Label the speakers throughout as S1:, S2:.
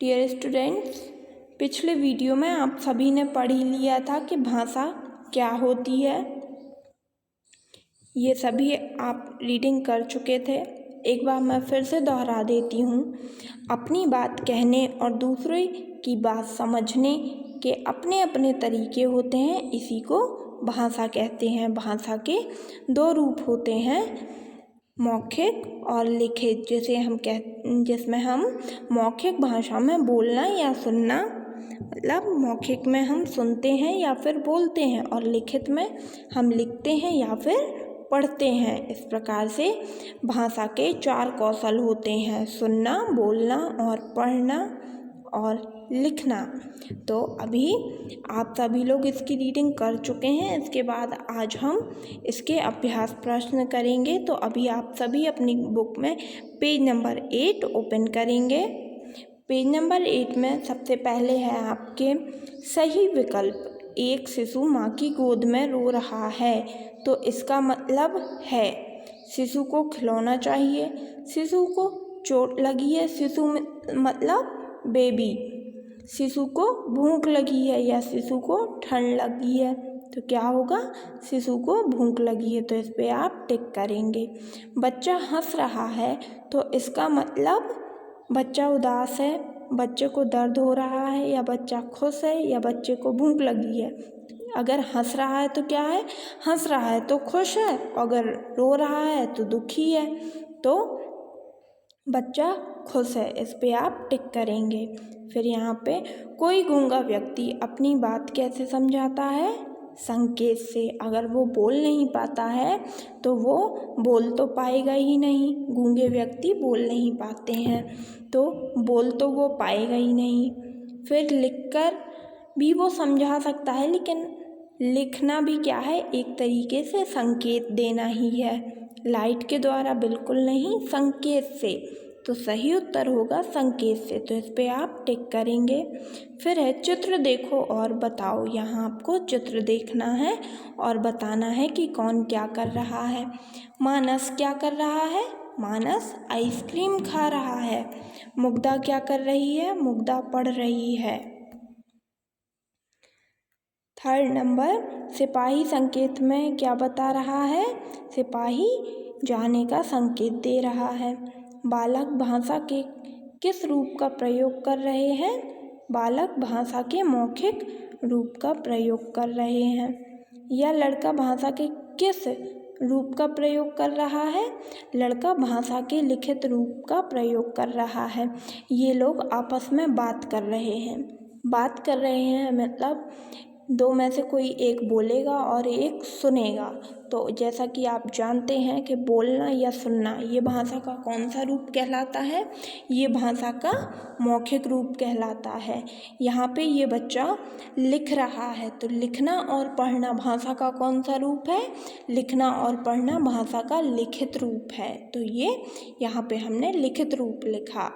S1: Dear students, पिछले video में आप सभी ने पढ़ ही लिया था कि भाषा क्या होती है। ये सभी आप रीडिंग कर चुके थे। एक बार मैं फिर से दोहरा देती हूँ। अपनी बात कहने और दूसरे की बात समझने के अपने अपने तरीके होते हैं, इसी को भाषा कहते हैं। भाषा के दो रूप होते हैं, मौखिक और लिखित। जिसमें हम मौखिक भाषा में बोलना या सुनना, मतलब मौखिक में हम सुनते हैं या फिर बोलते हैं, और लिखित में हम लिखते हैं या फिर पढ़ते हैं। इस प्रकार से भाषा के 4 कौशल होते हैं, सुनना, बोलना और पढ़ना और लिखना। तो अभी आप सभी लोग इसकी रीडिंग कर चुके हैं। इसके बाद आज हम इसके अभ्यास प्रश्न करेंगे। तो अभी आप सभी अपनी बुक में पेज नंबर 8 ओपन करेंगे। पेज नंबर 8 में सबसे पहले है आपके सही विकल्प। एक शिशु माँ की गोद में रो रहा है, तो इसका मतलब है शिशु को खिलौना चाहिए, शिशु को चोट लगी है, शिशु मतलब बेबी, शिशु को भूख लगी है या शिशु को ठंड लगी है। तो क्या होगा, शिशु को भूख लगी है, तो इस पे आप टिक करेंगे। बच्चा हंस रहा है, तो इसका मतलब बच्चा उदास है, बच्चे को दर्द हो रहा है, या बच्चा खुश है, या बच्चे को भूख लगी है। अगर हंस रहा है तो क्या है, हंस रहा है तो खुश है, अगर रो रहा है तो दुखी है। तो बच्चा खुश है, इस पे आप टिक करेंगे। फिर यहाँ पे कोई गूंगा व्यक्ति अपनी बात कैसे समझाता है, संकेत से। अगर वो बोल नहीं पाता है तो वो बोल तो पाएगा ही नहीं, गूंगे व्यक्ति बोल नहीं पाते हैं, तो बोल तो वो पाएगा ही नहीं। फिर लिखकर भी वो समझा सकता है, लेकिन लिखना भी क्या है, एक तरीके से संकेत देना ही है, लाइट के द्वारा बिल्कुल नहीं, संकेत से। तो सही उत्तर होगा संकेत से, तो इस पे आप टिक करेंगे। फिर है चित्र देखो और बताओ। यहाँ आपको चित्र देखना है और बताना है कि कौन क्या कर रहा है। मानस क्या कर रहा है, मानस आइसक्रीम खा रहा है। मुग्धा क्या कर रही है, मुग्धा पढ़ रही है। 3rd नंबर, सिपाही संकेत में क्या बता रहा है, सिपाही जाने का संकेत दे रहा है। बालक भाषा के किस रूप का प्रयोग कर रहे हैं, बालक भाषा के मौखिक रूप का प्रयोग कर रहे हैं। यह लड़का भाषा के किस रूप का प्रयोग कर रहा है, लड़का भाषा के लिखित रूप का प्रयोग कर रहा है। ये लोग आपस में बात कर रहे हैं। बात कर रहे हैं मतलब दो में से कोई एक बोलेगा और एक सुनेगा। तो जैसा कि आप जानते हैं कि बोलना या सुनना, ये भाषा का कौन सा रूप कहलाता है, ये भाषा का मौखिक रूप कहलाता है। यहाँ पे ये बच्चा लिख रहा है, तो लिखना और पढ़ना भाषा का कौन सा रूप है, लिखना और पढ़ना भाषा का लिखित रूप है। तो ये यहाँ पे हमने लिखित रूप लिखा।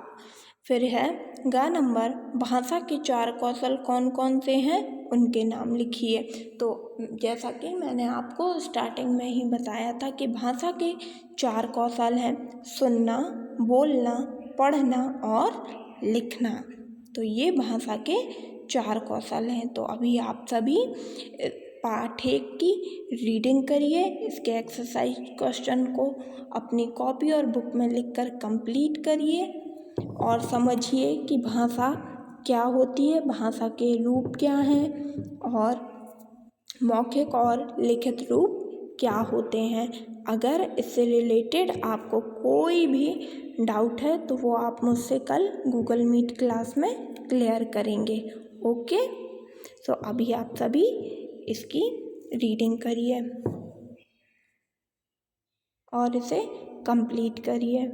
S1: फिर है ग नंबर, भाषा के 4 कौशल कौन कौन से हैं, उनके नाम लिखिए। तो जैसा कि मैंने आपको स्टार्टिंग में ही बताया था कि भाषा के 4 कौशल हैं, सुनना, बोलना, पढ़ना और लिखना। तो ये भाषा के 4 कौशल हैं। तो अभी आप सभी पाठ 1 की रीडिंग करिए, इसके एक्सरसाइज क्वेश्चन को अपनी कॉपी और बुक में लिखकर कंप्लीट करिए और समझिए कि भाषा क्या होती है, भाषा के रूप क्या हैं और मौखिक और लिखित रूप क्या होते हैं। अगर इससे रिलेटेड आपको कोई भी डाउट है तो वो आप मुझसे कल गूगल मीट क्लास में क्लियर करेंगे। ओके, सो अभी आप सभी इसकी रीडिंग करिए और इसे कंप्लीट करिए।